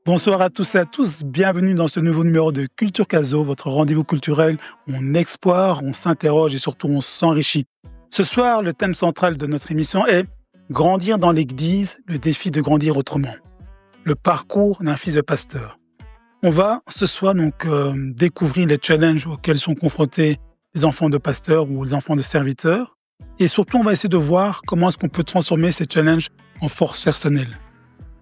Bonsoir à tous et à tous, bienvenue dans ce nouveau numéro de Culture Caso, votre rendez-vous culturel où on explore, on s'interroge et surtout on s'enrichit. Ce soir, le thème central de notre émission est Grandir dans l'Église, le défi de grandir autrement. Le parcours d'un fils de pasteur. On va ce soir donc découvrir les challenges auxquels sont confrontés les enfants de pasteurs ou les enfants de serviteurs. Et surtout, on va essayer de voir comment est-ce qu'on peut transformer ces challenges en force personnelle.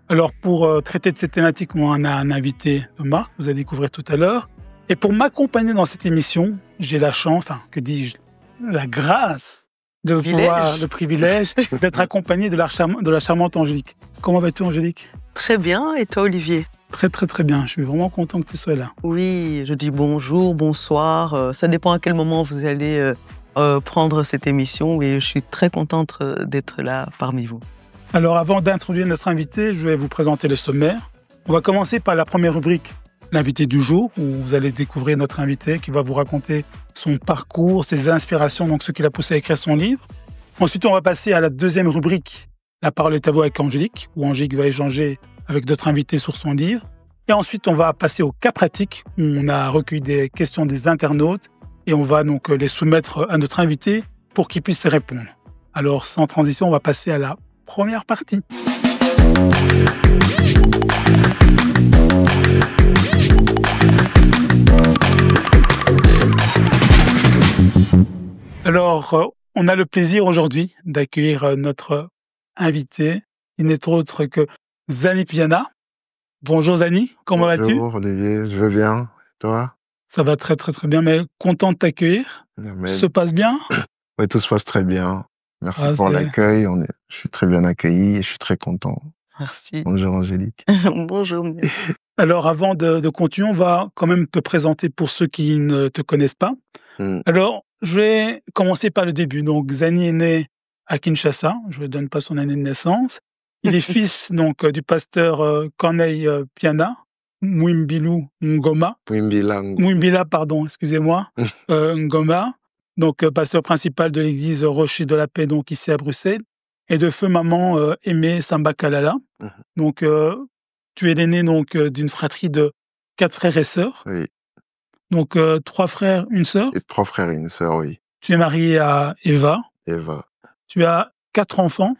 Alors, pour traiter de cette thématique, on a un invité, Thomas, que vous allez découvrir tout à l'heure. Et pour m'accompagner dans cette émission, j'ai la chance, que dis-je, la grâce de pouvoir, le privilège d'être accompagné de la charmante Angélique. Comment vas-tu, Angélique? Très bien, et toi, Olivier? Très, très, très bien. Je suis vraiment content que tu sois là. Oui, je dis bonjour, bonsoir. Ça dépend à quel moment vous allez prendre cette émission. Et je suis très contente d'être là parmi vous. Alors, avant d'introduire notre invité, je vais vous présenter le sommaire. On va commencer par la première rubrique, l'invité du jour, où vous allez découvrir notre invité qui va vous raconter son parcours, ses inspirations, donc ce qui l'a poussé à écrire son livre. Ensuite, on va passer à la deuxième rubrique, La parole est à vous avec Angélique, où Angélique va échanger avec d'autres invités sur son livre. Et ensuite, on va passer au cas pratique, où on a recueilli des questions des internautes et on va donc les soumettre à notre invité pour qu'il puisse y répondre. Alors, sans transition, on va passer à la première partie. Alors, on a le plaisir aujourd'hui d'accueillir notre invité, qui n'est autre que Zani Piana. Bonjour Zani, comment vas-tu? Bonjour Olivier, je vais bien. Et toi? Ça va très très très bien, mais content de t'accueillir. Tout se passe bien? Oui, tout se passe très bien. Merci pour l'accueil. Je suis très bien accueilli et je suis très content. Merci. Bonjour Angélique. Bonjour. Alors, avant de continuer, on va quand même te présenter pour ceux qui ne te connaissent pas. Alors, je vais commencer par le début. Donc, Zani est né à Kinshasa. Je ne donne pas son année de naissance. Il est fils donc du pasteur Corneille Piana, Mwimbila, pardon, excusez-moi, Ngoma. Donc, pasteur principal de l'église Rocher de la Paix, donc ici à Bruxelles, et de feu maman Aimée Samba Kalala. Donc, tu es l'aîné donc d'une fratrie de 4 frères et sœurs. Oui. Donc, 3 frères, une sœur. Et 3 frères et une sœur, oui. Tu es marié à Eva. Eva. Tu as 4 enfants.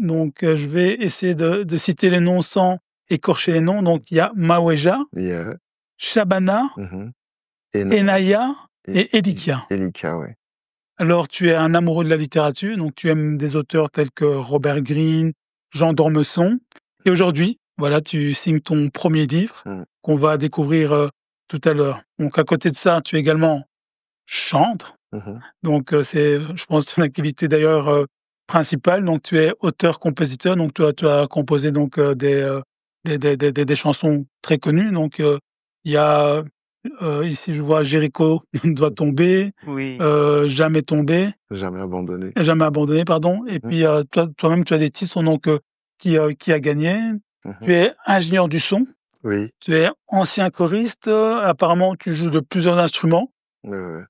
Donc, je vais essayer de citer les noms sans écorcher les noms. Donc, il y a Maweja, Shabana, Enaya et Elikia. Elikia, oui. Alors, tu es un amoureux de la littérature, donc tu aimes des auteurs tels que Robert Greene, Jean d'Ormesson. Et aujourd'hui, voilà, tu signes ton premier livre qu'on va découvrir tout à l'heure. Donc, à côté de ça, tu es également chantre. Donc, c'est, je pense, ton activité d'ailleurs principale. Donc, tu es auteur-compositeur. Donc, tu as composé donc des chansons très connues. Donc, il y a ici, je vois Jéricho doit tomber, Jamais tomber. Jamais abandonné. Jamais abandonné, pardon. Et puis, toi-même, tu as des titres donc, qui a gagné. Tu es ingénieur du son. Oui. Tu es ancien choriste. Apparemment, tu joues de plusieurs instruments.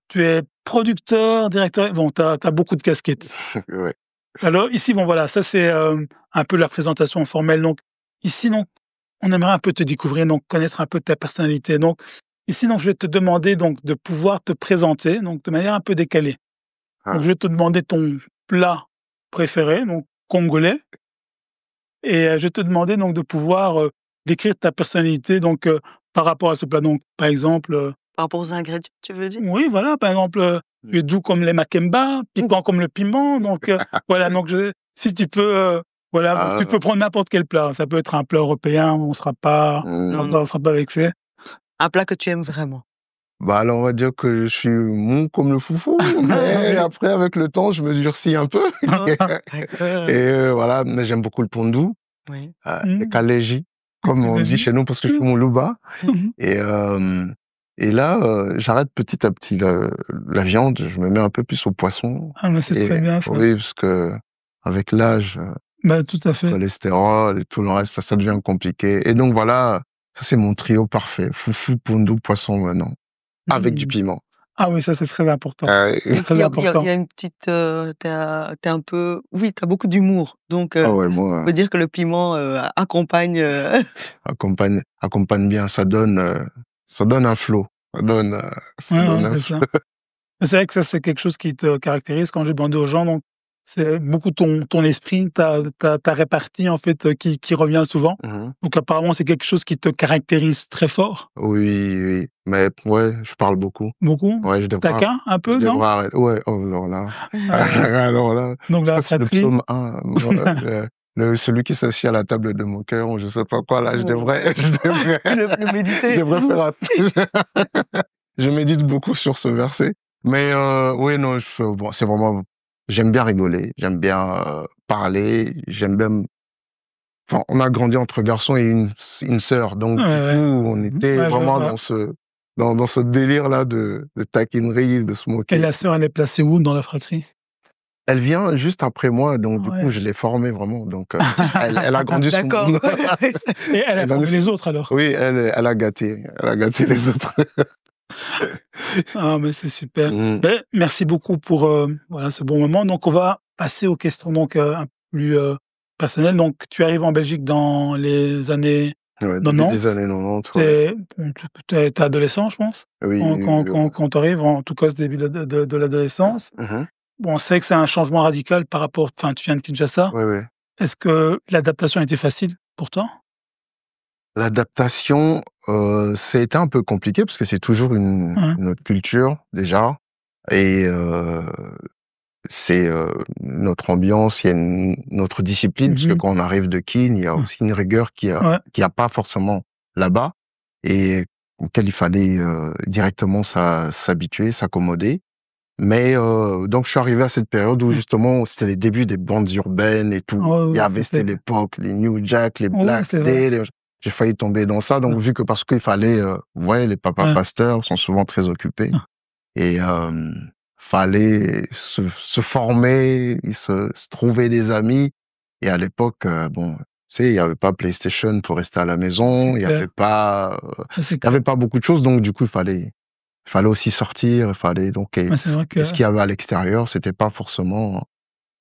Tu es producteur, directeur. Bon, tu as beaucoup de casquettes. Alors, ici, bon, voilà, ça, c'est un peu la présentation formelle. Donc, ici, donc, on aimerait un peu te découvrir, donc, connaître un peu ta personnalité. Donc, ici, donc, je vais te demander donc, de pouvoir te présenter donc, de manière un peu décalée. Donc, je vais te demander ton plat préféré, donc congolais. Et je vais te demander donc, de pouvoir décrire ta personnalité donc, par rapport à ce plat. Donc, par exemple... par rapport aux ingrédients, tu veux dire? Oui, voilà, par exemple, tu es doux comme les makemba, piquant comme le piment. Donc, voilà, donc si tu peux... voilà, tu peux prendre n'importe quel plat. Ça peut être un plat européen, on ne sera pas vexé. Un plat que tu aimes vraiment? Bah alors, on va dire que je suis mou comme le foufou, mais après, avec le temps, je me durcis un peu. Et voilà, mais j'aime beaucoup le pondou, le kaléji, comme on dit chez nous, parce que je suis moulouba. Et là, j'arrête petit à petit la viande, je me mets un peu plus au poisson. Ah, mais c'est très bien, ça. Oui, parce que avec l'âge, tout à fait. Cholestérol et tout le reste, ça devient compliqué. Et donc voilà, ça c'est mon trio parfait. Foufou, pondou, poisson maintenant. Avec du piment. Ah oui, ça c'est très important. Il Très important. y a une petite... t'es un peu... Oui, t'as beaucoup d'humour. Donc, Ah ouais, on moi, peut dire que le piment accompagne... accompagne bien, ça donne un flow. Ça Ouais, donne ouais, un c'est flow. ça. C'est vrai que ça, c'est quelque chose qui te caractérise quand j'ai demandé aux gens. Donc, c'est beaucoup ton esprit, ta répartie, en fait, qui revient souvent. Mhm. Donc, apparemment, c'est quelque chose qui te caractérise très fort. Oui, oui. Mais ouais, je parle beaucoup. Beaucoup. Ouais, Taquin, un je peu, non? devrais arrêter. Ouais, oh, alors là. Euh, Alors là, donc, je la crois que c'est le fratrie. psaume 1. Celui qui s'assied à la table de mon cœur, ou je sais pas quoi, là, Le je méditer. devrais faire attention. Je médite beaucoup sur ce verset. Mais oui, non, bon, c'est vraiment... J'aime bien rigoler, j'aime bien parler, j'aime bien... Enfin, on a grandi entre garçons et une sœur, donc du coup, Ouais. on était Ouais, je vraiment vois. dans ce délire-là de taquinerie, de se Et moquer. la sœur, elle est placée où dans la fratrie? Elle vient juste après moi, donc Ah du coup, ouais. je l'ai formée vraiment. Donc, elle a grandi sous D'accord. mon... Et elle a Elle a formé grandi- les autres, alors? Oui, elle a gâté les autres. Ah, mais c'est super. Mm. Ben, merci beaucoup pour voilà, ce bon moment. Donc, on va passer aux questions donc, un peu plus personnelles. Donc, tu arrives en Belgique dans les années Ouais, début des 90. années 90, ouais. T'es adolescent, je pense, Oui, oui, oui, ouais. quand tu arrives, en tout cas, ce début de l'adolescence. Mhm. Bon, on sait que c'est un changement radical par rapport... Enfin, tu viens de Kinshasa. Ouais, ouais. Est-ce que l'adaptation a été facile pour toi? L'adaptation, ça a été un peu compliqué parce que c'est toujours Ouais. une autre culture déjà, et c'est notre ambiance, il y a une autre discipline parce que Mhm. quand on arrive de Kin, il y a aussi une rigueur Ouais. qui a pas forcément là-bas et auquel il fallait directement s'habituer, s'accommoder. Mais donc je suis arrivé à cette période où justement c'était les débuts des bandes urbaines et tout. Ouais, Il y ouais, avait, c'était l'époque, les New Jack, les ouais, Black c'est vrai. Day, j'ai failli tomber dans ça. Donc vu que parce qu'il fallait, ouais, les papas Ouais. pasteurs sont souvent très occupés et fallait se former, se trouver des amis. Et à l'époque, bon, tu sais, il y avait pas PlayStation pour rester à la maison, C'est il y avait clair. pas, C'est il y clair. avait pas beaucoup de choses. Donc du coup, il fallait aussi sortir, il fallait donc Ouais, c'est vrai et ce que... qu'il y avait à l'extérieur, c'était pas forcément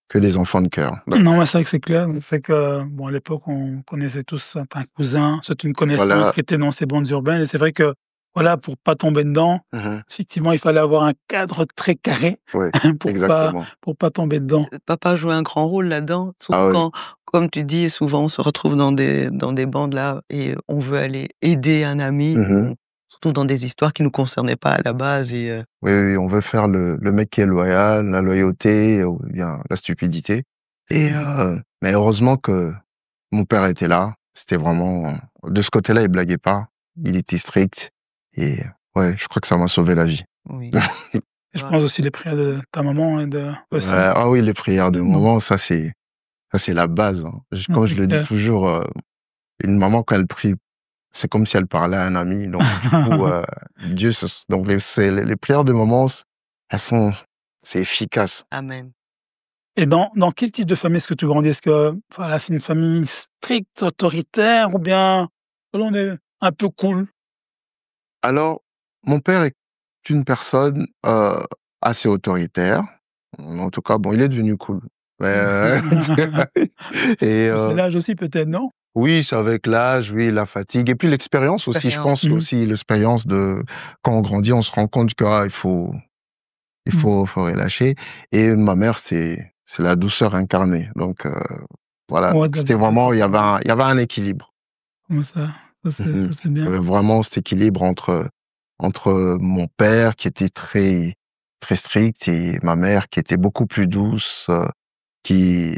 que des enfants de cœur. Non, mais c'est vrai que c'est clair. C'est que, bon, à l'époque, on connaissait tous un cousin, c'est une connaissance Voilà. qui était dans ces bandes urbaines. Et c'est vrai que, voilà, pour pas tomber dedans, Mhm. effectivement, il fallait avoir un cadre très carré Ouais, exactement. pour pas tomber dedans. Papa jouait un grand rôle là-dedans. Surtout Ah oui. quand, comme tu dis, souvent on se retrouve dans des bandes là et on veut aller aider un ami, Mhm. surtout dans des histoires qui nous concernaient pas à la base. Et Oui, oui, on veut faire le mec qui est loyal, la loyauté, ou bien la stupidité. Et mais heureusement que mon père était là. C'était vraiment de ce côté-là, il blaguait pas. Il était strict. Et ouais, je crois que ça m'a sauvé la vie. oui. Et je pense aussi les prières de ta maman et de Ouais, aussi. ah oui, les prières de Non, maman, ça c'est la base. Hein. Comme je c'est le dis clair. toujours, une maman quand elle prie, c'est comme si elle parlait à un ami. Donc du coup, Dieu, donc les prières de maman, c'est efficace. Amen. Et dans quel type de famille est-ce que tu grandis? Est-ce que, voilà, c'est une famille stricte, autoritaire, ou bien voilà, on est un peu cool? Alors, mon père est une personne assez autoritaire. En tout cas, bon, il est devenu cool. Mais, et C'est l'âge aussi peut-être, non? oui, c'est avec l'âge, oui, la fatigue. Et puis l'expérience aussi. Je pense Mmh. aussi l'expérience de quand on grandit, on se rend compte que faut relâcher. Et ma mère, c'est la douceur incarnée. Donc voilà, Ouais, donc c'était vraiment, il y avait un équilibre. comment ça? Mhm. Ça, c'est Il y bien. avait vraiment cet équilibre entre mon père qui était très très strict et ma mère qui était beaucoup plus douce, qui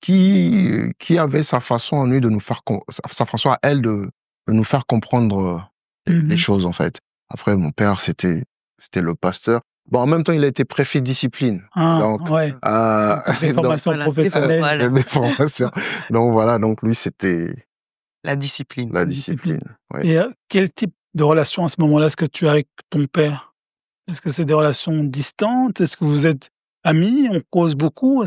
qui avait sa façon à lui de nous faire sa façon à elle de nous faire comprendre les Mmh. choses en fait. Après mon père c'était le pasteur. Bon, en même temps il a été préfet de discipline. Ah, Donc ouais, des donc formations Voilà, professionnelles, voilà. des formations. Donc voilà, donc lui c'était La discipline. la discipline. discipline. Ouais. Et quel type de relation à ce moment-là est-ce que tu as avec ton père? Est-ce que c'est des relations distantes? Est-ce que vous êtes amis? On cause beaucoup?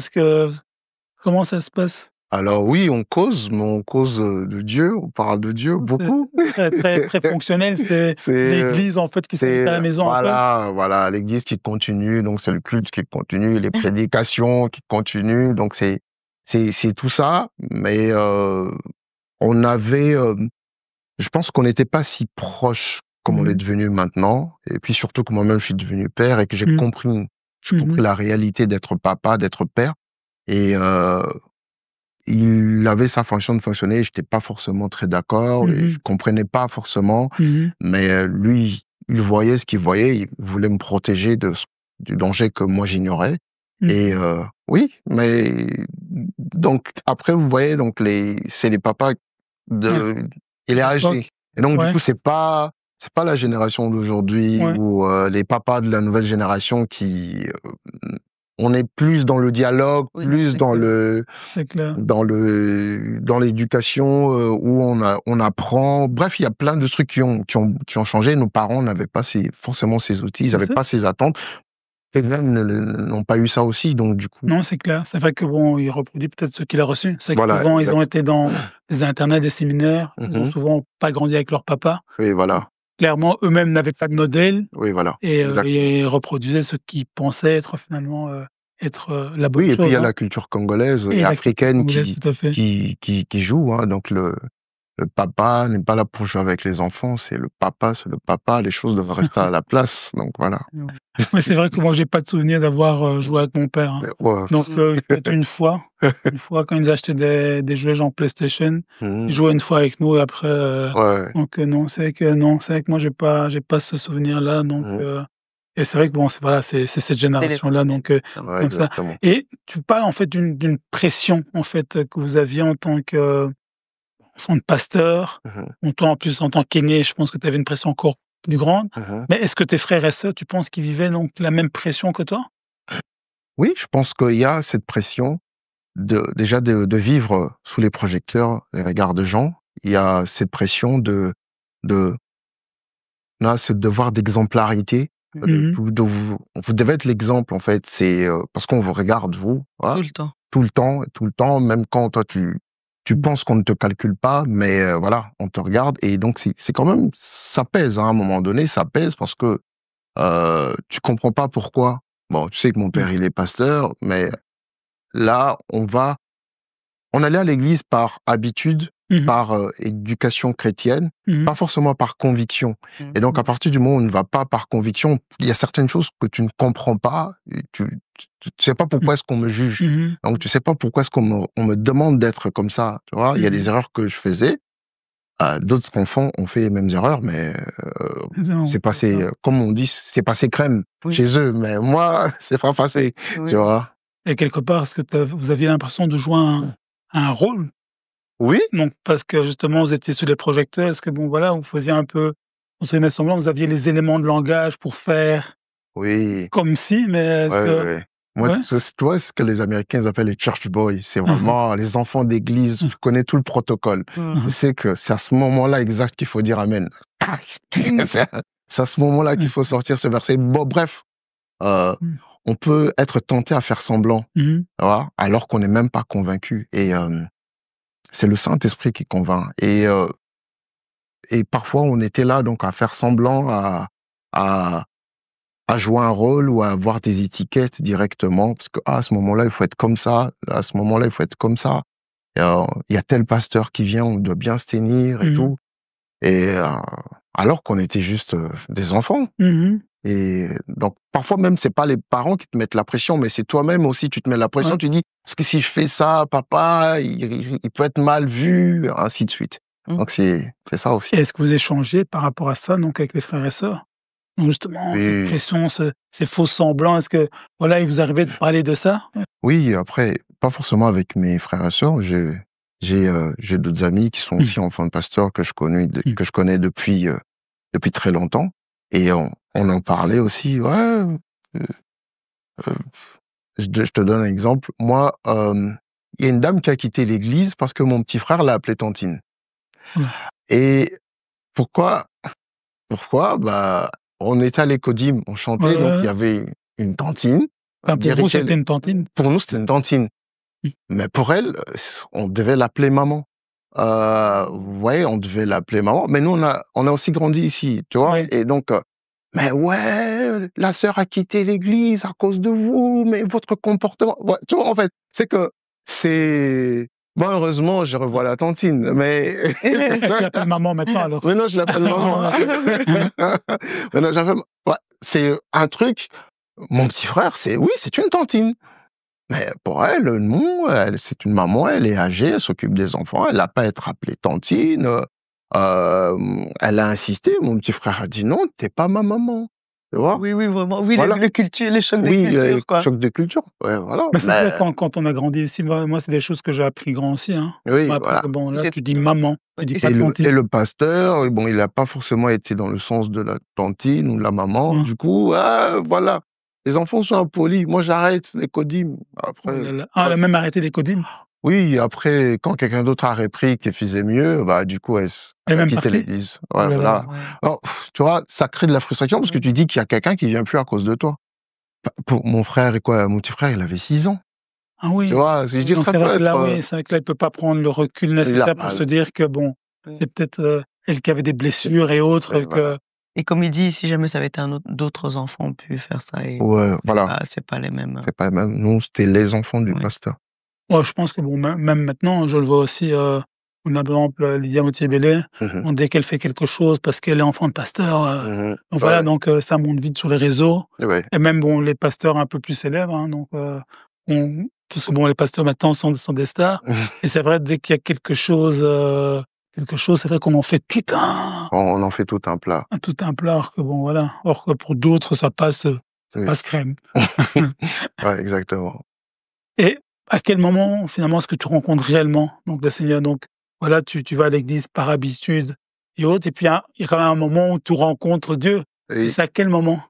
Comment ça se passe? Alors oui, on cause, mais on cause de Dieu, on parle de Dieu beaucoup. C'est très fonctionnel, c'est l'église en fait qui s'invite à la maison. Voilà, l'église qui continue, donc c'est le culte qui continue, les prédications qui continuent, donc c'est tout ça, mais on avait, je pense qu'on n'était pas si proches comme on est devenu maintenant, et puis surtout que moi-même je suis devenu père et que j'ai compris la réalité d'être papa, d'être père, et il avait sa fonction de fonctionner, j'étais pas forcément très d'accord, et je comprenais pas forcément, mais lui, il voyait ce qu'il voyait, il voulait me protéger du danger que moi j'ignorais. Et oui, mais donc après vous voyez, donc c'est les papas il est âgé. Et donc du coup c'est pas la génération d'aujourd'hui ou les papas de la nouvelle génération qui on est plus dans le dialogue, plus dans l'éducation où on apprend. Bref, il y a plein de trucs qui ont changé. Nos parents n'avaient pas forcément ces outils, ils n'avaient pas ces attentes. Et même n'ont pas eu ça aussi, donc du coup. Non, c'est clair. C'est vrai que il reproduit peut-être ce qu'il a reçu. C'est que souvent ils ont été dans des internats, des séminaires. Ils ont souvent pas grandi avec leur papa. Oui, voilà. Clairement, eux-mêmes n'avaient pas de modèle. Oui, voilà. Et ils reproduisaient ce qu'ils pensaient être finalement être la bonne chose. Oui, et puis il y a la culture congolaise et africaine qui joue. Hein, donc le papa n'est pas là pour jouer avec les enfants, c'est le papa, les choses doivent rester à la place, donc voilà. Mais c'est vrai que moi, j'ai pas de souvenir d'avoir joué avec mon père. Hein. Donc, peut-être une fois quand ils achetaient des jouets genre PlayStation, ils jouaient une fois avec nous et après. Donc, non, c'est vrai que moi, j'ai pas ce souvenir-là. Donc, et c'est vrai que c'est cette génération-là, donc comme ça. Et tu parles en fait d'une pression en fait que vous aviez en tant que enfant de pasteur, toi en plus en tant qu'aîné, je pense que tu avais une pression encore plus grande. Mais est-ce que tes frères et sœurs, tu penses qu'ils vivaient donc la même pression que toi? Oui, je pense qu'il y a cette pression déjà de vivre sous les projecteurs, les regards de gens. Il y a cette pression ce devoir d'exemplarité. Vous devez être l'exemple en fait. C'est parce qu'on vous regarde vous. Voilà, tout le temps, même quand toi tu penses qu'on ne te calcule pas, mais voilà, on te regarde et donc c'est quand même, ça pèse hein, à un moment donné, ça pèse parce que tu comprends pas pourquoi. Bon, tu sais que mon père il est pasteur, mais là on allait à l'église par habitude, par éducation chrétienne, pas forcément par conviction. Et donc à partir du moment où on ne va pas par conviction, il y a certaines choses que tu ne comprends pas, et tu sais pas pourquoi est-ce qu'on me juge. Donc tu sais pas pourquoi est-ce qu'on me demande d'être comme ça, tu vois. Il y a des erreurs que je faisais, d'autres enfants ont fait les mêmes erreurs, mais c'est passé, comme on dit, c'est passé crème chez eux, mais moi c'est pas passé, tu vois. Et quelque part, est-ce que vous aviez l'impression de jouer un rôle? Oui. Donc, parce que justement, vous étiez sous les projecteurs, est-ce que vous faisiez un peu, on se met semblant, vous aviez les éléments de langage pour faire comme si, mais est-ce que... Moi, tu vois ce que les Américains appellent les church boys, c'est vraiment les enfants d'église, je connais tout le protocole. Je sais que c'est à ce moment-là exact qu'il faut dire amen. C'est à ce moment-là qu'il faut sortir ce verset. Bon, bref, on peut être tenté à faire semblant, alors qu'on n'est même pas convaincu. Et c'est le Saint-Esprit qui convainc. Et parfois, on était là donc à faire semblant, à jouer un rôle ou à avoir des étiquettes directement, parce que à ce moment-là, il faut être comme ça, à ce moment-là, il faut être comme ça. Il y a tel pasteur qui vient, on doit bien se tenir et tout. Et alors qu'on était juste des enfants. Et donc, parfois même, c'est pas les parents qui te mettent la pression, mais c'est toi-même aussi, tu te mets la pression, tu dis, parce que si je fais ça, papa, il peut être mal vu, ainsi de suite. Donc, c'est ça aussi. Et est-ce que vous échangez par rapport à ça, donc, avec les frères et sœurs? Donc, justement, cette pression, ces faux semblants, est-ce que, il vous arrivait de parler de ça? Oui, après, pas forcément avec mes frères et sœurs, j'ai d'autres amis qui sont aussi enfants de pasteurs que je connais depuis très longtemps. Et on en parlait aussi. Je te donne un exemple. Moi, il y a une dame qui a quitté l'église parce que mon petit frère l'a appelée tantine. Et pourquoi? Bah, on était à l'écodim, on chantait, donc il y avait une tantine. Pour vous, c'était une tantine? Pour nous, c'était une tantine. Mais pour elle, on devait l'appeler maman. Vous voyez, on devait l'appeler maman. Mais nous, on a aussi grandi ici, tu vois. Oui. Et donc, mais ouais, la sœur a quitté l'église à cause de vous, mais votre comportement. Ouais, tu vois, en fait, c'est. Bon, heureusement, je revois la tantine, mais. Tu l'appelles maman maintenant, alors. Mais non, je l'appelle maman. Mais non, ouais, c'est un truc. Mon petit frère, c'est une tantine. Mais pour elle, non, c'est une maman, elle est âgée, elle s'occupe des enfants, elle n'a pas à être appelée tantine. Elle a insisté, mon petit frère a dit non, t'es pas ma maman. Tu vois? Oui, vraiment. Oui, Voilà. les chocs de culture, quoi. Chocs de culture, ouais, voilà. Mais c'est vrai, quand on a grandi ici, moi, c'est des choses que j'ai appris grand aussi. Hein. Oui, Après, voilà. bon, là, tu dis maman, tu dis pas Et tantine. le pasteur, bon, il n'a pas forcément été dans le sens de la tantine ou de la maman. Du coup, voilà. Les enfants sont impolis. Moi, j'arrête les codymes. Après, elle a même arrêté les codymes. oui, après, quand quelqu'un d'autre a repris qui faisait mieux, du coup, elle a quitté l'église. Ouais, voilà. Alors, tu vois, ça crée de la frustration parce que tu dis qu'il y a quelqu'un qui vient plus à cause de toi. Pour mon frère mon petit frère, il avait 6 ans. Ah oui. Tu vois, je veux dire, ça peut être. Oui, c'est vrai que là, il peut pas prendre le recul nécessaire pour se dire que bon, c'est peut-être elle qui avait des blessures et autres que. Voilà. Et comme il dit, si jamais ça avait été d'autres enfants ont pu faire ça. Et ouais, voilà. C'est pas les mêmes. C'est pas les mêmes. Nous, c'était les enfants du pasteur. Ouais, je pense que bon, même maintenant, je le vois aussi. On a par exemple Lydia Moutier-Bellé. Dès qu'elle fait quelque chose parce qu'elle est enfant de pasteur, donc voilà, donc ça monte vite sur les réseaux. Ouais. Et même bon, les pasteurs un peu plus célèbres, hein, donc parce que bon, les pasteurs maintenant sont des stars. Et c'est vrai, dès qu'il y a quelque chose, c'est vrai qu'on en fait on en fait tout un plat. Tout un plat, alors que bon, voilà. Or que pour d'autres, ça passe crème. Ouais, exactement. Et à quel moment, finalement, est-ce que tu rencontres réellement donc le Seigneur? Donc, voilà, tu vas à l'église par habitude et autres, et puis il y a quand même un moment où tu rencontres Dieu. Et c'est à quel moment?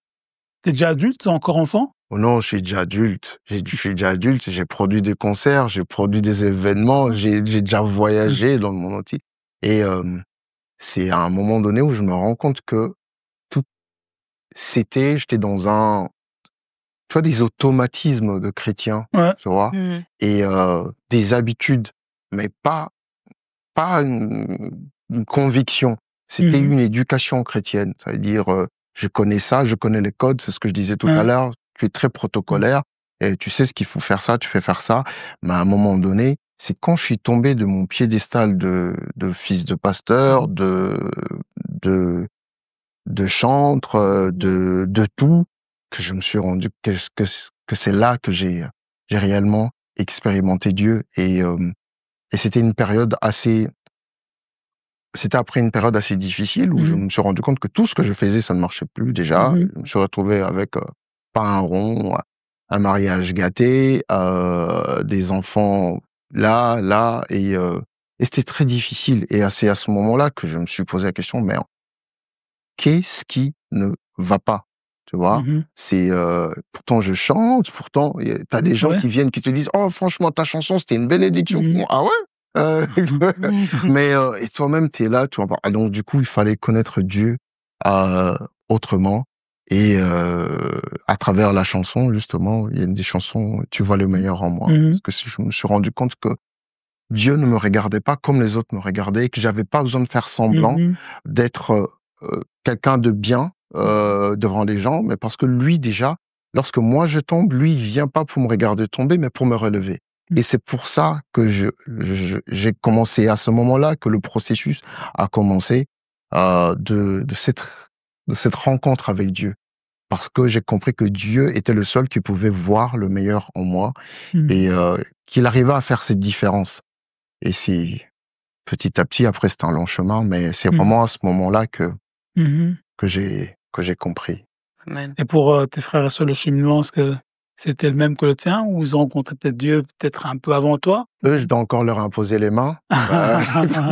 Tu es déjà adulte, t'es encore enfant? Oh non, je suis déjà adulte. Je suis déjà adulte, j'ai produit des concerts, j'ai produit des événements, j'ai déjà voyagé dans le monde entier. Et c'est à un moment donné où je me rends compte que j'étais dans tu vois, des automatismes de chrétiens, tu vois, et des habitudes, mais pas une conviction. C'était une éducation chrétienne. Ça veut dire, je connais ça, je connais les codes, c'est ce que je disais tout à l'heure. Tu es très protocolaire et tu sais ce qu'il faut faire ça, tu fais faire ça. Mais à un moment donné, c'est quand je suis tombé de mon piédestal de fils de pasteur, de chantre, de tout, que je me suis rendu que c'est là que j'ai réellement expérimenté Dieu. Et c'était c'était après une période assez difficile où je me suis rendu compte que tout ce que je faisais, ça ne marchait plus déjà. Je me suis retrouvé avec pas un rond, un mariage gâté, des enfants là, et c'était très difficile. Et c'est à ce moment-là que je me suis posé la question, mais qu'est-ce qui ne va pas? Tu vois, c'est pourtant je chante, pourtant t'as des gens qui viennent qui te disent oh franchement ta chanson c'était une bénédiction. Ah ouais, mais et toi-même t'es là, tu vois. Donc du coup il fallait connaître Dieu autrement et à travers la chanson justement il y a des chansons tu vois le meilleur en moi parce que je me suis rendu compte que Dieu ne me regardait pas comme les autres me regardaient et que j'avais pas besoin de faire semblant d'être quelqu'un de bien devant les gens, mais parce que lui déjà, lorsque moi je tombe, lui il vient pas pour me regarder tomber, mais pour me relever. Et c'est pour ça que j'ai commencé à ce moment-là, que le processus a commencé de cette rencontre avec Dieu, parce que j'ai compris que Dieu était le seul qui pouvait voir le meilleur en moi et qu'il arrivait à faire cette différence. Et c'est petit à petit, après c'est un long chemin, mais c'est vraiment à ce moment-là que j'ai compris. Amen. Et pour tes frères et sœurs, le cheminement, est-ce que c'était le même que le tien ou ils ont rencontré peut-être Dieu peut-être un peu avant toi? Eux, je dois encore leur imposer les mains. Ça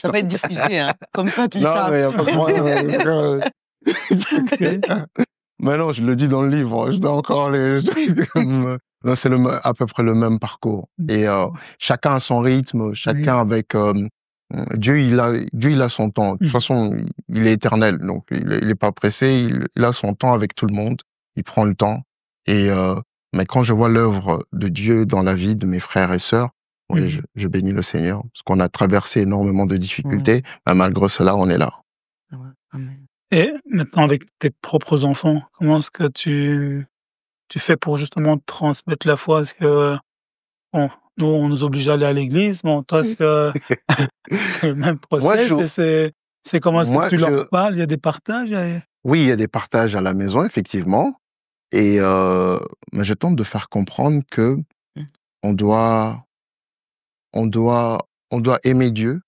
va être diffusé, hein. Comme ça, tu sais. Non, mais mais non, je le dis dans le livre, je dois encore non, c'est à peu près le même parcours. Et chacun a son rythme, chacun avec... Dieu, il a son temps. De toute façon, il est éternel, donc il est pas pressé. Il a son temps avec tout le monde. Il prend le temps. Et Mais quand je vois l'œuvre de Dieu dans la vie de mes frères et sœurs, oui, je bénis le Seigneur, parce qu'on a traversé énormément de difficultés, mais malgré cela, on est là. Amen. Et maintenant, avec tes propres enfants, comment est-ce que tu fais pour justement transmettre la foi? Est-ce que, bon, nous, on nous oblige à aller à l'église, bon, toi, c'est le même process, c'est comment est-ce que tu leur parles? Il y a des partages? Oui, il y a des partages à la maison, effectivement, et mais je tente de faire comprendre que on doit aimer Dieu,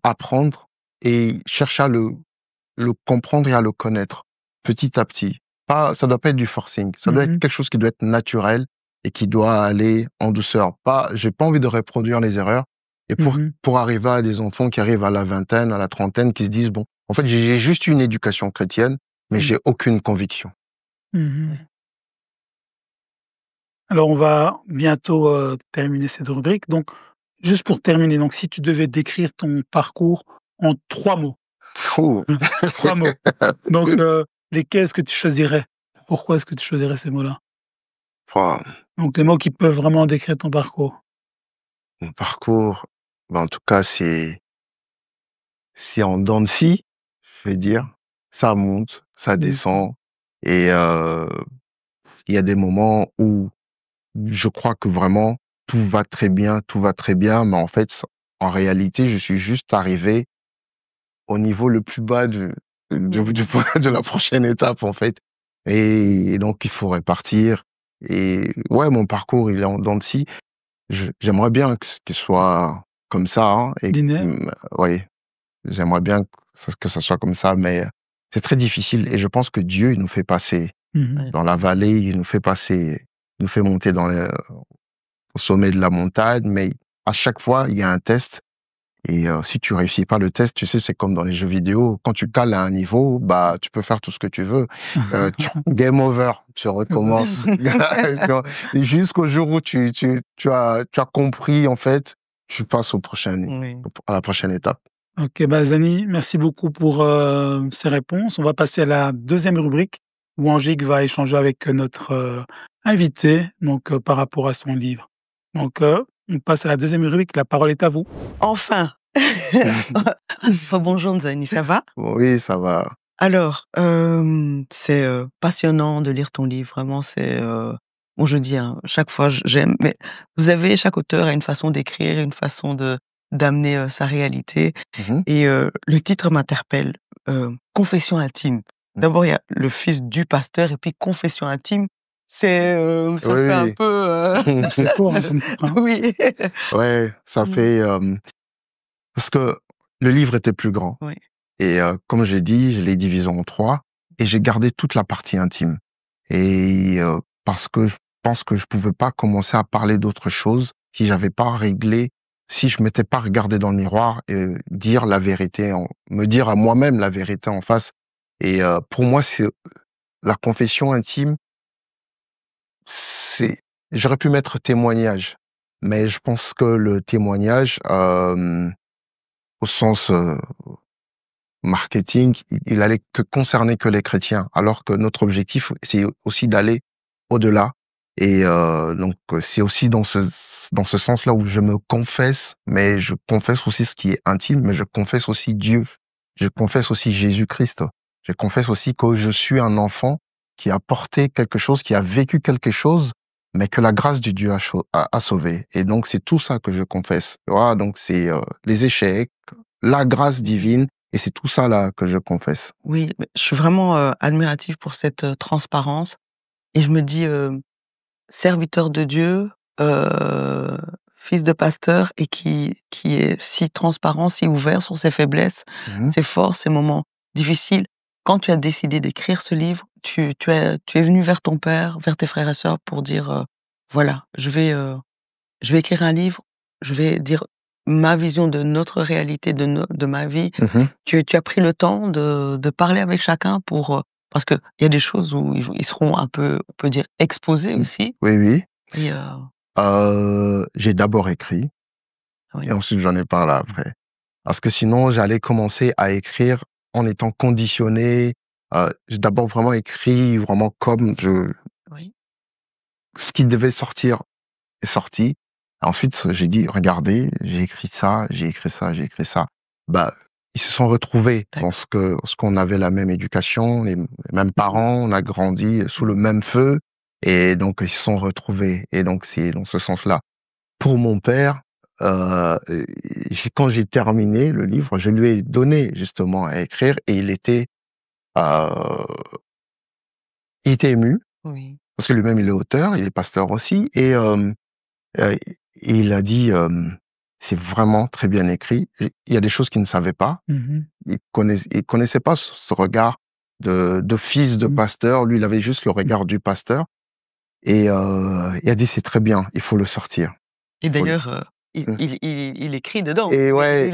apprendre et chercher à le comprendre et à le connaître petit à petit. Ça doit pas être du forcing, ça doit être quelque chose qui doit être naturel et qui doit aller en douceur. J'ai pas envie de reproduire les erreurs. Et pour arriver à des enfants qui arrivent à la vingtaine, à la trentaine, qui se disent, bon, en fait, j'ai juste une éducation chrétienne, mais j'ai aucune conviction. Alors, on va bientôt terminer cette rubrique. Donc, juste pour terminer, donc, si tu devais décrire ton parcours en 3 mots. 3 mots. Donc, lesquels est-ce que tu choisirais? Pourquoi est-ce que tu choisirais ces mots-là? Donc, des mots qui peuvent vraiment décrire ton parcours. Mon parcours, en tout cas, c'est en dents de scie, je vais dire. Ça monte, ça descend. Et il y a des moments où je crois que vraiment tout va très bien, mais en fait, en réalité, je suis juste arrivé au niveau le plus bas de la prochaine étape, en fait. Et donc, il faut repartir. Et ouais, mon parcours, il est en dents de scie. J'aimerais bien qu'il soit comme ça, hein, et oui, j'aimerais bien que ça soit comme ça, mais c'est très difficile. Et je pense que Dieu, il nous fait passer dans la vallée, il nous fait monter au sommet de la montagne, mais à chaque fois, il y a un test. Et si tu réussis pas le test, tu sais, c'est comme dans les jeux vidéo. Quand tu cales à un niveau, tu peux faire tout ce que tu veux. Game over, tu recommences. Jusqu'au jour où tu as compris, en fait, tu passes à la prochaine étape. Ok, Zani, merci beaucoup pour ces réponses. On va passer à la deuxième rubrique où Angélique va échanger avec notre invité, donc par rapport à son livre. Donc, on passe à la deuxième rubrique. La parole est à vous. Enfin. Bonjour Zani, ça va? Oui, ça va. Alors, c'est passionnant de lire ton livre. Vraiment, c'est bon, je dis, hein, chaque fois j'aime. Mais chaque auteur a une façon d'écrire, une façon d'amener sa réalité. Et le titre m'interpelle. Confession intime. D'abord, il y a le fils du pasteur et puis confession intime. Ça fait un peu. C'est court, hein. Oui. Ouais, ça fait parce que le livre était plus grand. Oui. Et comme j'ai dit, je l'ai divisé en 3 et j'ai gardé toute la partie intime. Et parce que je pense que je pouvais pas commencer à parler d'autre chose si j'avais pas réglé, si je m'étais pas regardé dans le miroir et dire la vérité, me dire à moi-même la vérité en face. Et pour moi, c'est la confession intime. J'aurais pu mettre témoignage, mais je pense que le témoignage, au sens marketing, il allait concerner que les chrétiens, alors que notre objectif, c'est aussi d'aller au-delà. Et donc, c'est aussi dans ce sens-là où je me confesse, mais je confesse aussi ce qui est intime, mais je confesse aussi Dieu. Je confesse aussi Jésus-Christ. Je confesse aussi que je suis un enfant qui a porté quelque chose, qui a vécu quelque chose, mais que la grâce de Dieu a sauvé. Et donc, c'est tout ça que je confesse. Voilà, donc, c'est les échecs, la grâce divine, et c'est tout ça là que je confesse. Oui, je suis vraiment admirative pour cette transparence. Et je me dis, serviteur de Dieu, fils de pasteur, et qui est si transparent, si ouvert sur ses faiblesses, ses forces, ses moments difficiles. Quand tu as décidé d'écrire ce livre, tu es venu vers ton père, vers tes frères et sœurs pour dire, voilà, je vais écrire un livre, je vais dire ma vision de notre réalité, de ma vie. Tu as pris le temps de parler avec chacun parce qu'il y a des choses où ils seront un peu, on peut dire, exposés aussi. Oui. Et j'ai d'abord écrit, et ensuite j'en ai parlé après. Parce que sinon, j'allais commencer à écrire en étant conditionné. J'ai d'abord vraiment écrit, vraiment comme ce qui devait sortir est sorti. Ensuite, j'ai dit, regardez, j'ai écrit ça, j'ai écrit ça, j'ai écrit ça. Bah, ils se sont retrouvés parce qu'on avait la même éducation, les mêmes parents, on a grandi sous le même feu. Et donc, ils se sont retrouvés. Et donc, c'est dans ce sens-là. Pour mon père, quand j'ai terminé le livre, je lui ai donné justement à écrire et il était ému. Oui. Parce que lui-même, il est auteur, il est pasteur aussi. Et il a dit, c'est vraiment très bien écrit. Il y a des choses qu'il ne savait pas. Il connaissait pas ce regard de fils de pasteur. Lui, il avait juste le regard du pasteur. Et il a dit, c'est très bien, il faut le sortir. Et d'ailleurs, il écrit dedans. Et ouais,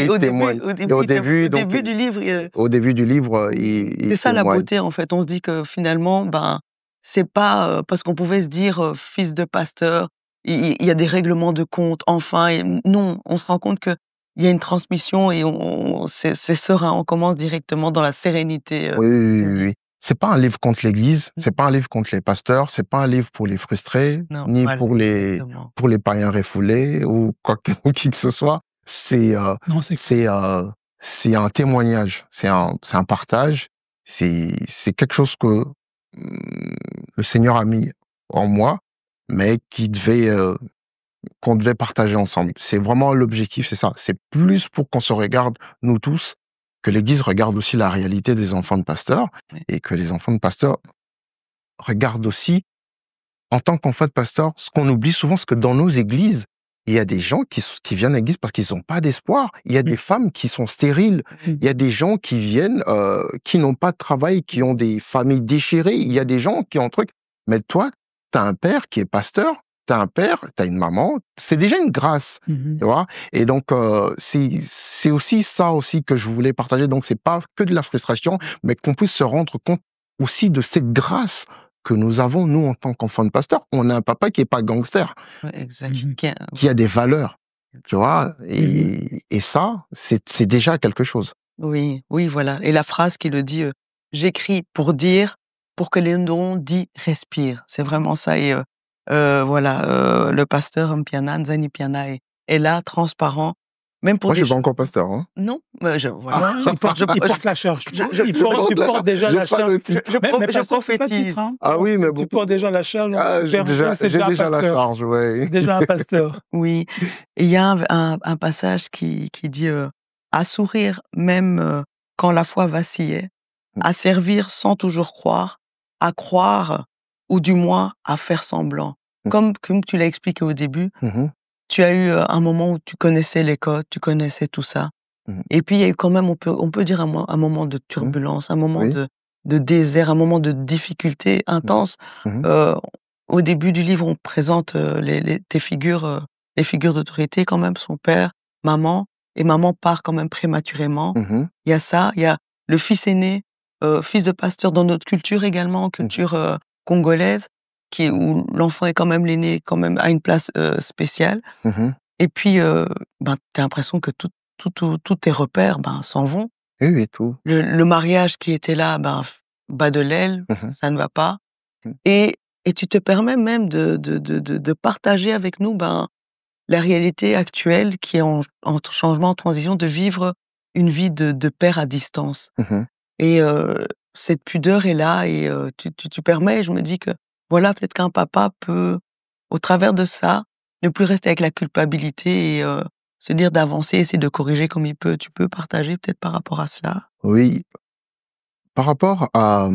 au début du livre. Au début du livre, c'est ça la beauté, en fait. On se dit que finalement, c'est pas parce qu'on pouvait se dire fils de pasteur, il y a des règlements de compte, enfin. Non, on se rend compte que il y a une transmission et c'est serein. On commence directement dans la sérénité. Oui. C'est pas un livre contre l'Église, c'est pas un livre contre les pasteurs, c'est pas un livre pour les frustrés, ni pour les païens refoulés ou qui que ce soit. C'est un témoignage, c'est un partage, c'est quelque chose que le Seigneur a mis en moi, mais qu'on devait partager ensemble. C'est vraiment l'objectif, c'est ça. C'est plus pour qu'on se regarde, nous tous, que l'Église regarde aussi la réalité des enfants de pasteurs et que les enfants de pasteurs regardent aussi, en tant qu'enfants de pasteurs, ce qu'on oublie souvent, c'est que dans nos églises, il y a des gens qui viennent à l'église parce qu'ils n'ont pas d'espoir. Il y a des femmes qui sont stériles. Il y a des gens qui viennent, qui n'ont pas de travail, qui ont des familles déchirées. Il y a des gens qui ont un truc. Mais toi, tu as un père qui est pasteur, t'as un père, t'as une maman, c'est déjà une grâce, tu vois. Et donc c'est aussi ça aussi que je voulais partager. Donc c'est pas que de la frustration, mais qu'on puisse se rendre compte aussi de cette grâce que nous avons nous en tant qu'enfants de pasteur. On a un papa qui est pas gangster, qui a des valeurs, tu vois. Et ça, c'est déjà quelque chose. Oui, voilà. Et la phrase qui le dit, j'écris pour dire, pour que les noms dits respirent. C'est vraiment ça. Et voilà, le pasteur Mpiana, Nzani Piana est là, transparent. Même pour moi, je suis pas encore pasteur. Hein. Non, voilà. Il porte la charge. Tu portes déjà la charge. Je prophétise. Ah oui, mais tu portes déjà la charge. J'ai déjà la charge, oui. Déjà un pasteur. Oui. Et il y a un passage qui dit à sourire même quand la foi vacillait, à servir sans toujours croire, à croire ou du moins à faire semblant. Comme tu l'as expliqué au début, tu as eu un moment où tu connaissais les codes, tu connaissais tout ça. Et puis, il y a eu quand même, on peut dire un moment de turbulence, un moment de désert, un moment de difficulté intense. Au début du livre, on présente tes figures, les figures d'autorité quand même, son père, maman, et maman part quand même prématurément. Il y a ça, il y a le fils aîné, fils de pasteur dans notre culture également, culture congolaise, où l'enfant est quand même l'aîné, quand même à une place spéciale. Et puis, t'as l'impression que tous tes repères s'en vont. Oui, et tout. Le mariage qui était là, bat de l'aile, ça ne va pas. Et tu te permets même de partager avec nous la réalité actuelle qui est en changement, en transition, de vivre une vie de père à distance. Et cette pudeur est là et tu permets, je me dis que voilà, peut-être qu'un papa peut, au travers de ça, ne plus rester avec la culpabilité et se dire d'avancer, essayer de corriger comme il peut. Tu peux partager peut-être par rapport à cela? Oui. Par rapport à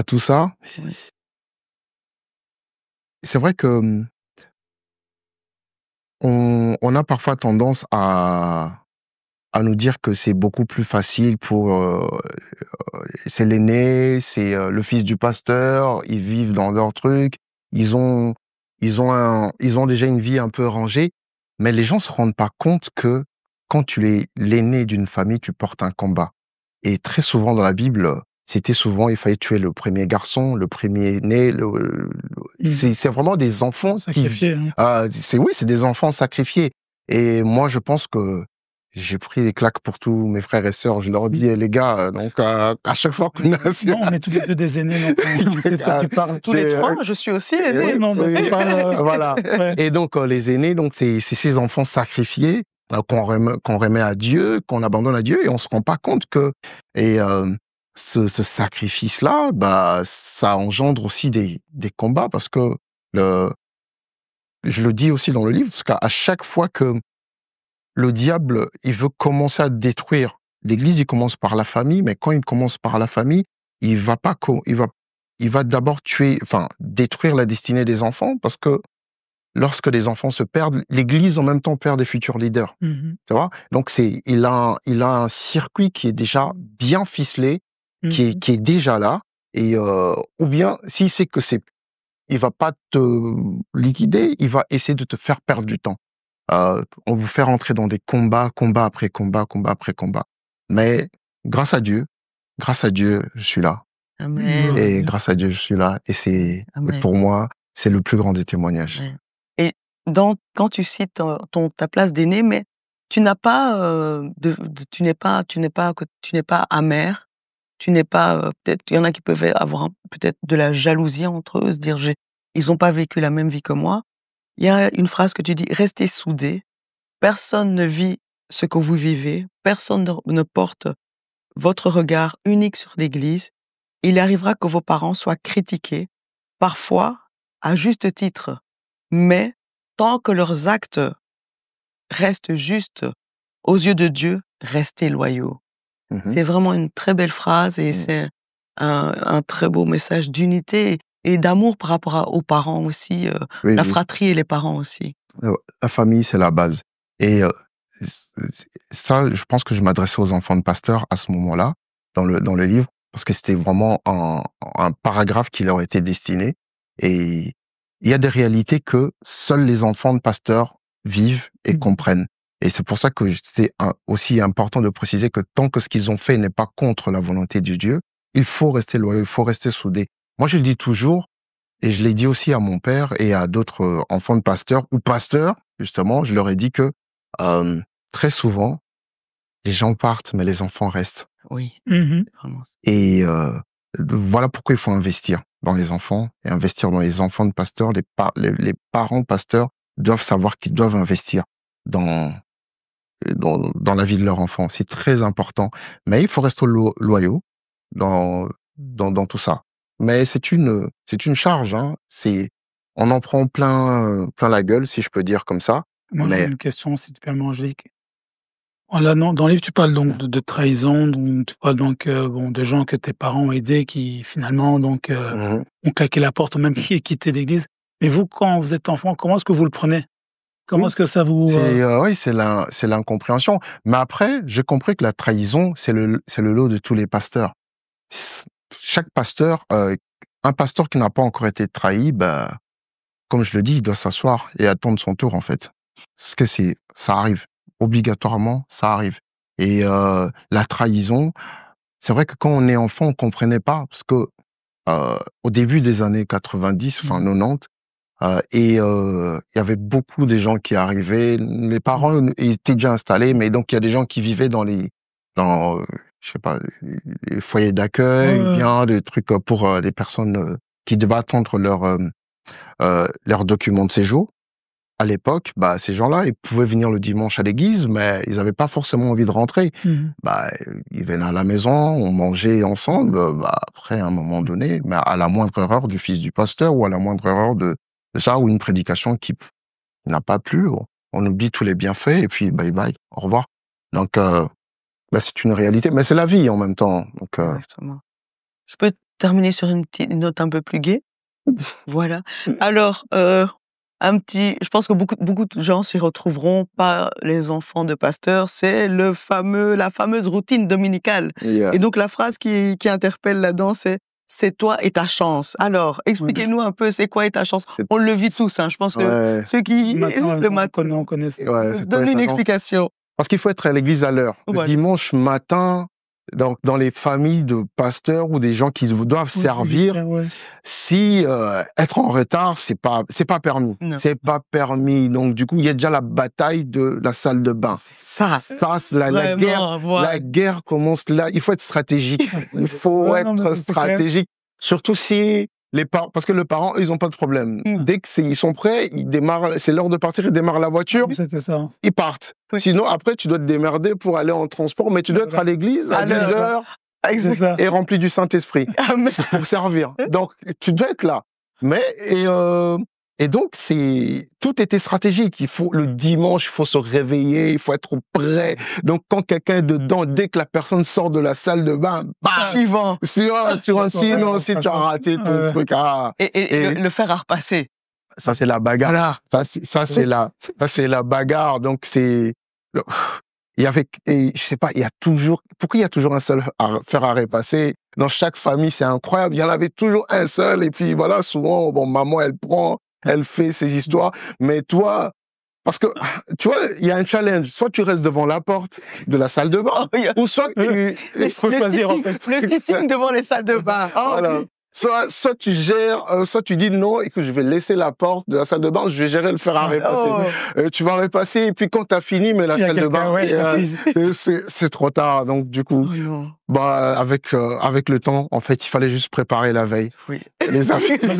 tout ça, c'est vrai que on a parfois tendance à nous dire que c'est beaucoup plus facile pour c'est l'aîné, c'est le fils du pasteur, ils vivent dans leur truc, ils ont déjà une vie un peu rangée, mais les gens se rendent pas compte que quand tu es l'aîné d'une famille, tu portes un combat. Et très souvent dans la Bible, c'était souvent il fallait tuer le premier garçon, le premier né, c'est vraiment des enfants sacrifiés. c'est des enfants sacrifiés. Et moi je pense que j'ai pris les claques pour tous mes frères et sœurs. Je leur dis, les gars, donc à chaque fois qu'on a... Non, on est tous les deux des aînés, donc on sait de quoi tu parles. Tous les trois, je suis aussi aîné. Oui, non, mais voilà. Ouais. Et donc, les aînés, donc c'est ces enfants sacrifiés qu'on remet à Dieu, qu'on abandonne à Dieu, et on se rend pas compte que... Et ce sacrifice-là, bah, ça engendre aussi des combats, parce que je le dis aussi dans le livre, parce qu'à chaque fois que le diable, il veut commencer à détruire l'Église, il commence par la famille, mais quand il commence par la famille, il va d'abord détruire la destinée des enfants, parce que lorsque les enfants se perdent, l'Église en même temps perd des futurs leaders. Tu vois? Donc il a un circuit qui est déjà bien ficelé, qui est déjà là, et ou bien s'il sait que il va pas te liquider, il va essayer de te faire perdre du temps. On vous fait rentrer dans des combat après combat après combat. Mais grâce à Dieu, je suis là. Amen. Et grâce à Dieu, je suis là. Et pour moi, c'est le plus grand des témoignages. Amen. Et quand tu cites ta place d'aîné, mais tu n'as pas tu n'es pas amer. Tu n'es pas peut-être, il y en a qui peuvent avoir peut-être de la jalousie entre eux, se dire ils n'ont pas vécu la même vie que moi. Il y a une phrase que tu dis: restez soudés. Personne ne vit ce que vous vivez. Personne ne porte votre regard unique sur l'Église. Il arrivera que vos parents soient critiqués, parfois à juste titre, mais tant que leurs actes restent justes aux yeux de Dieu, restez loyaux. C'est vraiment une très belle phrase, et c'est un très beau message d'unité et d'amour par rapport aux parents aussi, la fratrie et les parents aussi. La famille, c'est la base. Et ça, je pense que je m'adressais aux enfants de pasteurs à ce moment-là, dans le livre, parce que c'était vraiment un paragraphe qui leur était destiné. Et il y a des réalités que seuls les enfants de pasteurs vivent et comprennent. Et c'est pour ça que c'est aussi important de préciser que tant que ce qu'ils ont fait n'est pas contre la volonté de Dieu, il faut rester loyal, il faut rester soudé. Moi, je le dis toujours, et je l'ai dit aussi à mon père et à d'autres enfants de pasteurs ou pasteurs, justement, je leur ai dit que très souvent, les gens partent, mais les enfants restent. Oui. Vraiment. Et voilà pourquoi il faut investir dans les enfants, et investir dans les enfants de pasteurs. Les parents pasteurs doivent savoir qu'ils doivent investir dans la vie de leur enfant. C'est très important. Mais il faut rester loyaux dans tout ça. Mais c'est une charge, hein. On en prend plein la gueule, si je peux dire comme ça. Moi, j'ai une question, si tu permets, Angélique. Là, dans le livre, tu parles donc de trahison, donc tu parles donc de gens que tes parents ont aidés, qui finalement ont claqué la porte, ou même quitté l'église. Mais vous, quand vous êtes enfant, comment est-ce que vous le prenez? Comment est-ce que ça vous... Oui, c'est l'incompréhension. Mais après, j'ai compris que la trahison, c'est le lot de tous les pasteurs. Chaque pasteur, un pasteur qui n'a pas encore été trahi, comme je le dis, il doit s'asseoir et attendre son tour, en fait. Parce que ça arrive. Obligatoirement, ça arrive. Et la trahison, c'est vrai que quand on est enfant, on comprenait pas. Parce que au début des années 90, enfin 90, il y avait beaucoup de gens qui arrivaient. Les parents ils étaient déjà installés, mais donc il y a des gens qui vivaient dans je sais pas, les foyers d'accueil, bien des trucs pour les personnes qui devaient attendre leur document de séjour. À l'époque, ces gens-là, ils pouvaient venir le dimanche à l'église, mais ils n'avaient pas forcément envie de rentrer. Ils venaient à la maison, on mangeait ensemble. Après, à un moment donné, mais à la moindre erreur du fils du pasteur, ou à la moindre erreur de ça, ou une prédication qui n'a pas plu, on oublie tous les bienfaits, et puis bye bye, au revoir. Donc, c'est une réalité, mais c'est la vie en même temps. Donc, exactement. Je peux terminer sur une note un peu plus gaie. Voilà. Alors, je pense que beaucoup de gens s'y retrouveront, pas les enfants de pasteurs, c'est la fameuse routine dominicale. Et donc la phrase qui interpelle là-dedans, c'est toi et ta chance. Alors, expliquez-nous un peu, c'est quoi et ta chance? On le vit tous, hein. Je pense que ceux qui le matin, on connaît. Donne une explication. Parce qu'il faut être à l'église à l'heure. Le dimanche matin, Donc, dans les familles de pasteurs ou des gens qui doivent servir, si être en retard, c'est pas permis. C'est pas permis. Donc, du coup, il y a déjà la bataille de la salle de bain. La guerre commence là. Il faut être stratégique. Il faut être stratégique. Surtout si les parents, parce que les parents, eux, ils ont pas de problème. Dès que ils sont prêts, ils démarrent, c'est l'heure de partir, ils démarrent la voiture. C'était ça. Ils partent. Sinon, après, tu dois te démerder pour aller en transport, mais tu dois être à l'église à 10 heures et rempli du Saint-Esprit. C'est pour servir. Donc, tu dois être là. Et donc, tout était stratégique. Le dimanche, il faut se réveiller, il faut être prêt. Donc, quand quelqu'un est dedans, dès que la personne sort de la salle de bain, suivant. Sinon, si tu as raté ton truc, et le fer à repasser. Ça, c'est la bagarre. Ça, c'est la bagarre. Donc, je sais pas, pourquoi il y a toujours un seul fer à repasser? Dans chaque famille, c'est incroyable. Il y en avait toujours un seul. Et puis, voilà, souvent, maman, elle fait ses histoires. Mais toi, parce que, tu vois, il y a un challenge. Soit tu restes devant la porte de la salle de bain, ou soit il faut choisir, en fait. Le sitting devant les salles de bain. Voilà. Soit tu gères, soit tu dis non et que je vais laisser la porte de la salle de bain, je vais gérer le fer à repasser. Tu vas repasser et puis quand t'as fini, mais la salle de bain, c'est trop tard. Donc du coup, avec le temps, en fait, il fallait juste préparer la veille. Oui. Les avis. C'était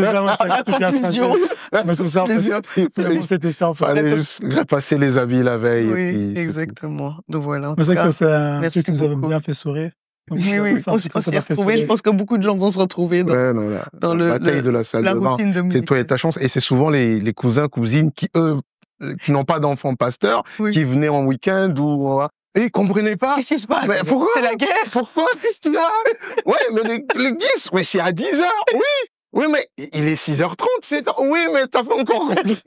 ça. Il fallait juste repasser les avis la veille. Oui, et puis, exactement. Donc voilà. C'est vrai que c'est un truc qui nous avait bien fait sourire. Donc, on s'y est retrouvés. Je pense que beaucoup de gens vont se retrouver dans la bataille de la salle de bain. C'est toi et ta chance. Et c'est souvent les cousins, cousines qui, eux, qui n'ont pas d'enfants pasteurs, qui venaient en week-end ou... Et ils comprenaient pas. Qu'est-ce qui se passe? Mais pourquoi? C'est la guerre. Pourquoi, Christina? Ouais, mais l'église, c'est à 10h. Oui, mais il est 6h30, Oui, mais t'as pas encore compris.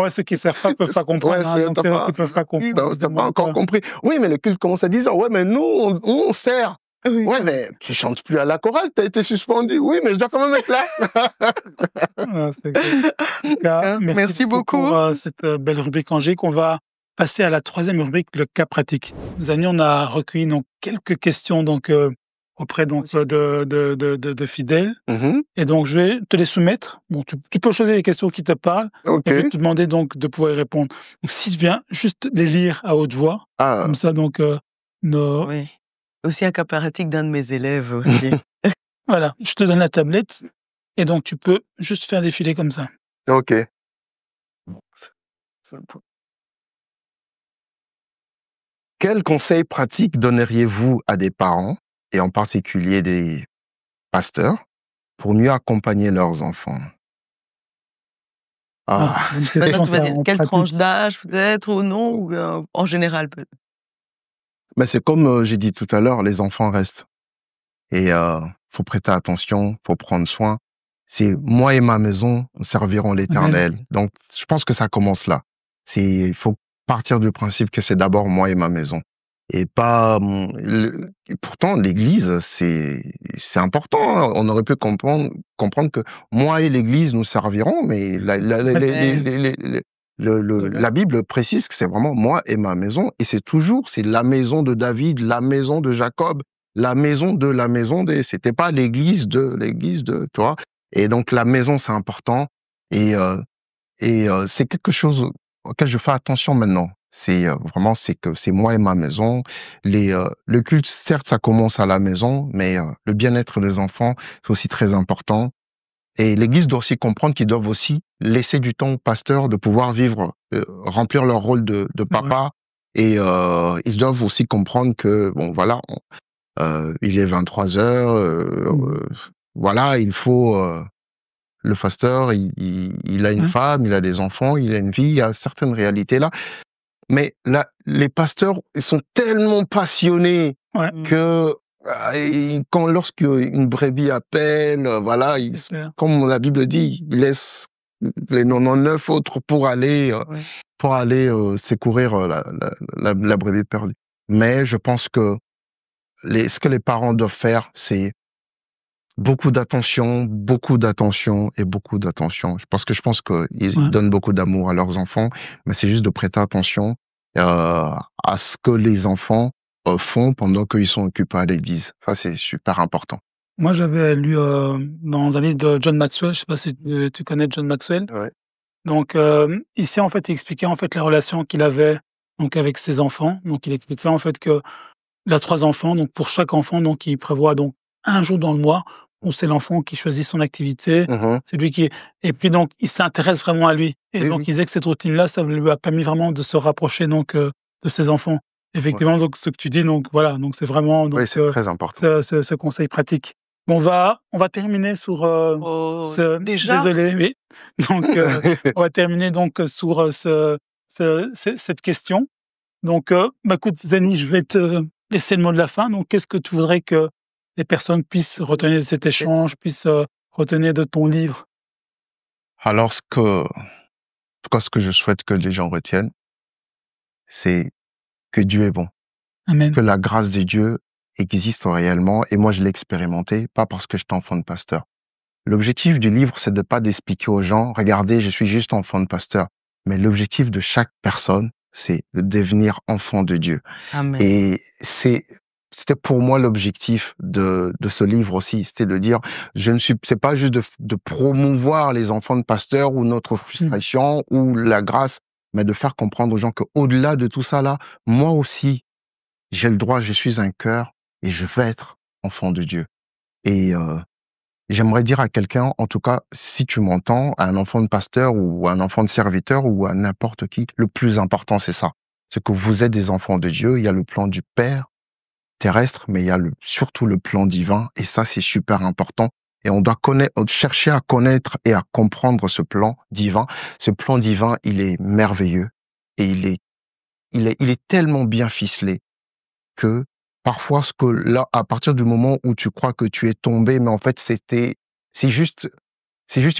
Ceux qui ne savent pas peuvent pas comprendre. Peuvent pas comprendre. T'as pas encore compris. Oui, mais le culte commence à 10h. Ouais, mais nous, on sert. Oui. Ouais, mais tu chantes plus à la chorale, t'as été suspendu. Oui, mais je dois quand même être là. Merci beaucoup pour cette belle rubrique Angélique. On va passer à la troisième rubrique, le cas pratique. Nos amis, on a recueilli quelques questions auprès de fidèles. Et donc, je vais te les soumettre. Bon, tu peux choisir les questions qui te parlent. Et je vais te demander donc de pouvoir y répondre. Donc, si tu viens juste les lire à haute voix, comme ça, donc... Oui. Aussi un cas pratique d'un de mes élèves aussi. Voilà, je te donne la tablette. Et donc, tu peux juste faire défiler comme ça. Ok. Quels conseils pratiques donneriez-vous à des parents, et en particulier des pasteurs, pour mieux accompagner leurs enfants? Quelle tranche d'âge peut-être ou non, ou en général peut-être? Mais c'est comme j'ai dit tout à l'heure, les enfants restent. Et faut prêter attention, faut prendre soin. C'est moi et ma maison, nous servirons l'Éternel. Donc je pense que ça commence là. Il faut partir du principe que c'est d'abord moi et ma maison. Et pas... Pourtant, l'Église, c'est important. On aurait pu comprendre que moi et l'Église, nous servirons, mais la Bible précise que c'est vraiment moi et ma maison. Et c'est la maison de David, la maison de Jacob, la maison des... C'était pas l'église de, toi. Et donc, la maison, c'est important. Et c'est quelque chose auquel je fais attention maintenant. C'est que c'est moi et ma maison. Le culte, certes, ça commence à la maison, mais le bien-être des enfants, c'est aussi très important. Et l'Église doit aussi comprendre qu'ils doivent aussi laisser du temps aux pasteurs de pouvoir vivre, remplir leur rôle de papa. Et ils doivent aussi comprendre que, bon, voilà, il est 23h, voilà, il faut... le pasteur, il a une femme, il a des enfants, il a une vie, il y a certaines réalités là. Mais là, les pasteurs, ils sont tellement passionnés que lorsque une brebis appelle, voilà, comme la Bible dit, ils laissent les 99 autres pour aller secourir la brebis perdue. Mais je pense que ce que les parents doivent faire, c'est beaucoup d'attention et beaucoup d'attention. Je pense qu'ils donnent beaucoup d'amour à leurs enfants, mais c'est juste de prêter attention à ce que les enfants font pendant qu'ils sont occupés à l'église. Ça, c'est super important. Moi, j'avais lu dans un livre de John Maxwell, je sais pas si tu connais John Maxwell. Ouais. Donc, ici, en fait, il expliquait en fait les relations qu'il avait donc avec ses enfants. Donc, il expliquait en fait que il a 3 enfants. Donc, pour chaque enfant, donc, il prévoit donc un jour dans le mois où c'est l'enfant qui choisit son activité. C'est lui qui... Et puis, donc, il s'intéresse vraiment à lui. Et donc, il disait que cette routine-là, ça lui a permis vraiment de se rapprocher donc, de ses enfants. Effectivement, donc, ce que tu dis, donc, voilà. Donc, c'est vraiment donc, c'est très important. ce conseil pratique. Bon, on va terminer sur déjà désolé, oui. Donc, on va terminer donc sur cette question. Donc, écoute, Zani, je vais te laisser le mot de la fin. Donc, qu'est-ce que tu voudrais que les personnes puissent retenir de cet échange, puissent retenir de ton livre? Alors, ce que je souhaite que les gens retiennent, c'est que Dieu est bon. Amen. Que la grâce de Dieu existe réellement, et moi je l'ai expérimenté, pas parce que j'étais enfant de pasteur. L'objectif du livre, c'est de pas d'expliquer aux gens, regardez, je suis juste enfant de pasteur. Mais l'objectif de chaque personne, c'est de devenir enfant de Dieu. Amen. Et c'était pour moi l'objectif de ce livre aussi, c'était de dire, c'est pas juste de promouvoir les enfants de pasteur ou notre frustration ou la grâce, mais de faire comprendre aux gens que au-delà de tout ça là, moi aussi, j'ai le droit, je suis un cœur et je vais être enfant de Dieu. Et j'aimerais dire à quelqu'un, en tout cas, si tu m'entends, à un enfant de pasteur ou à un enfant de serviteur ou à n'importe qui, le plus important, c'est ça. C'est que vous êtes des enfants de Dieu. Il y a le plan du Père terrestre, mais il y a surtout le plan divin. Et ça, c'est super important. Et on doit chercher à connaître et à comprendre ce plan divin. Ce plan divin, il est merveilleux. Et il est tellement bien ficelé que parfois, à partir du moment où tu crois que tu es tombé, mais en fait, c'est juste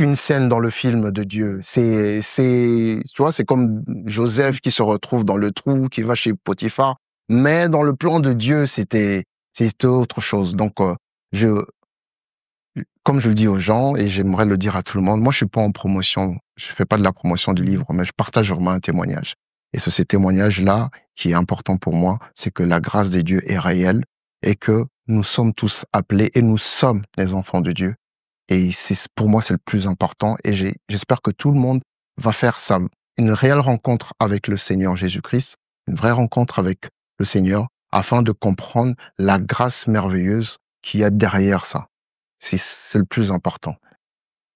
une scène dans le film de Dieu. Tu vois, c'est comme Joseph qui se retrouve dans le trou, qui va chez Potiphar. Mais dans le plan de Dieu, c'était autre chose. Donc, comme je le dis aux gens, et j'aimerais le dire à tout le monde, moi, je suis pas en promotion. Je fais pas de la promotion du livre, mais je partage vraiment un témoignage. Et ces témoignages-là, qui est important pour moi, c'est que la grâce de Dieu est réelle et que nous sommes tous appelés et nous sommes les enfants de Dieu. Et pour moi, c'est le plus important. Et j'espère que tout le monde va faire ça. Une réelle rencontre avec le Seigneur Jésus-Christ, une vraie rencontre avec le Seigneur, afin de comprendre la grâce merveilleuse qu'il y a derrière ça. C'est le plus important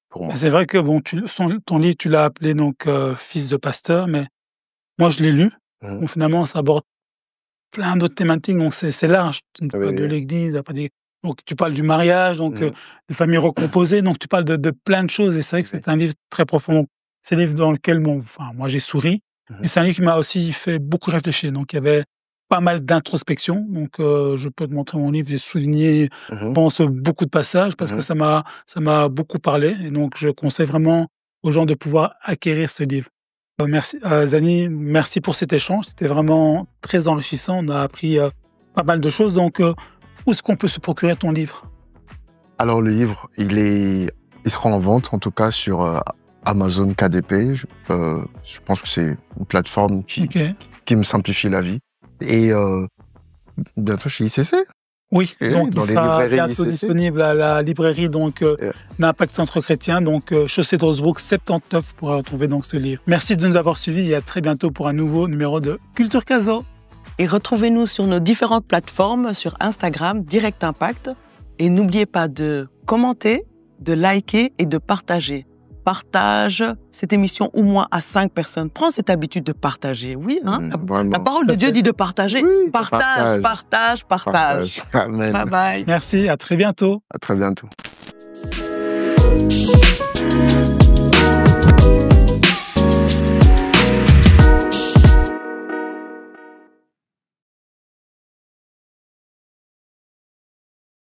pour moi. C'est vrai que bon, ton livre, tu l'as appelé donc Fils de pasteur, mais moi, je l'ai lu. Donc, finalement, ça aborde plein d'autres thématiques, donc c'est large. Tu parles de l'Église, donc tu parles du mariage, donc des familles recomposées, donc tu parles de plein de choses. Et c'est vrai que c'est un livre très profond. C'est un livre dans lequel moi, j'ai souri, mais c'est un livre qui m'a aussi fait beaucoup réfléchir. Donc, il y avait pas mal d'introspection. Donc, je peux te montrer mon livre, j'ai souligné, je pense, beaucoup de passages parce que ça m'a beaucoup parlé. Et donc, je conseille vraiment aux gens de pouvoir acquérir ce livre. Merci, Zani, merci pour cet échange. C'était vraiment très enrichissant. On a appris pas mal de choses. Donc, où est-ce qu'on peut se procurer ton livre? Alors, le livre, il sera en vente, en tout cas, sur Amazon KDP. Je pense que c'est une plateforme qui me simplifie la vie. Et bientôt chez ICC. Oui, donc dans il les sera librairies bientôt ICC. disponible à la librairie d'Impact Centre Chrétien, donc Chaussée de Rosebrook 79 pour retrouver donc ce livre. Merci de nous avoir suivis et à très bientôt pour un nouveau numéro de Culture Caso. Et retrouvez-nous sur nos différentes plateformes, sur Instagram, Direct Impact. Et n'oubliez pas de commenter, de liker et de partager. Partage cette émission au moins à 5 personnes. Prends cette habitude de partager, oui. Hein, la parole de Dieu dit de partager. Oui, partage. Amen. Bye bye. Merci, à très bientôt. À très bientôt.